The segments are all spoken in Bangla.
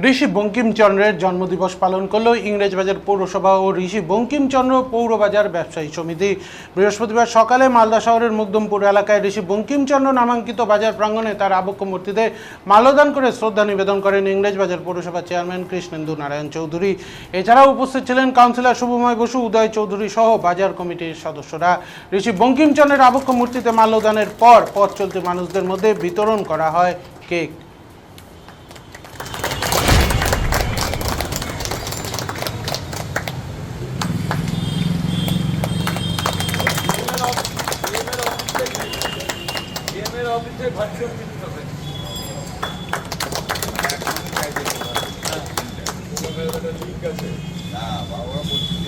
ঋষি বঙ্কিমচন্দ্রের জন্মদিবস পালন করল ইংরেজবাজার পৌরসভা ও ঋষি বঙ্কিমচন্দ্র পৌরবাজার ব্যবসায়ী সমিতি। বৃহস্পতিবার সকালে মালদা শহরের মুকদমপুর এলাকায় ঋষি বঙ্কিমচন্দ্র নামাঙ্কিত বাজার প্রাঙ্গণে তার আবক্ষ মূর্তিতে মাল্যদান করে শ্রদ্ধা নিবেদন করেন ইংরেজবাজার পৌরসভা চেয়ারম্যান কৃষ্ণেন্দু নারায়ণ চৌধুরী। এছাড়াও উপস্থিত ছিলেন কাউন্সিলর শুভময় বসু, উদয় চৌধুরী সহ বাজার কমিটির সদস্যরা। ঋষি বঙ্কিমচন্দ্রের আবক্ষ মূর্তিতে মাল্যদানের পর পথ চলতি মানুষদের মধ্যে বিতরণ করা হয় কেক।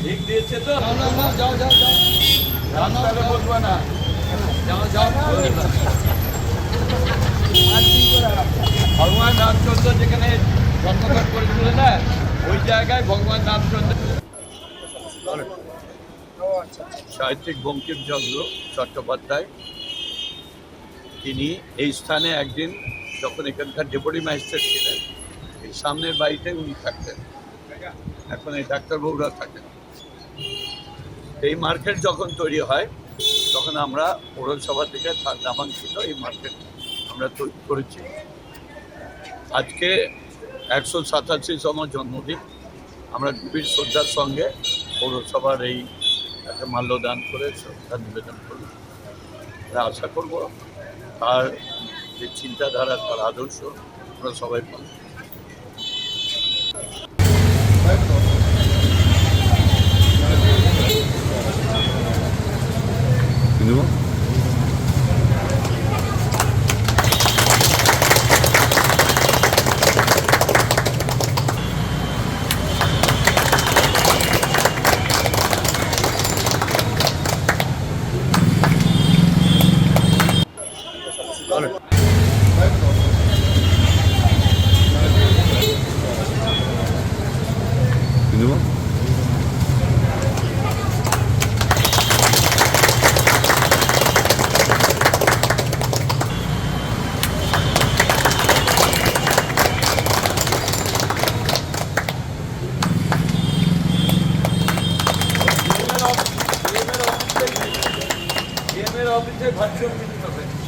ঠিক দিয়েছে তো যাও রাস্তাটা বলবো না যাও ভগবান রামচন্দ্র যেখানে জন্মগ্রহণ করেছিল না, ওই জায়গায় ভগবান রামচন্দ্র সাহিত্যিক বঙ্কিমচন্দ্র চট্টোপাধ্যায় তিনি এই স্থানে একদিন যখন এখানকার ডেপুটি ম্যাজিস্ট্রেট ছিলেন, এই সামনের বাড়িতে উনি থাকতেন। এখন এই ডাক্তারবাবুরা থাকেন। এই মার্কেট যখন তৈরি হয় তখন আমরা পৌরসভা থেকে নামাঙ্কিত এই মার্কেট আমরা তৈরি করেছি। আজকে 187তম জন্মদিন আমরা গভীর শ্রদ্ধার সঙ্গে পৌরসভার এই একটা মাল্যদান করে শ্রদ্ধা নিবেদন করি। আমরা আশা করব তার যে চিন্তাধারা, তার আদর্শ আমরা সবাই পাবো। All right.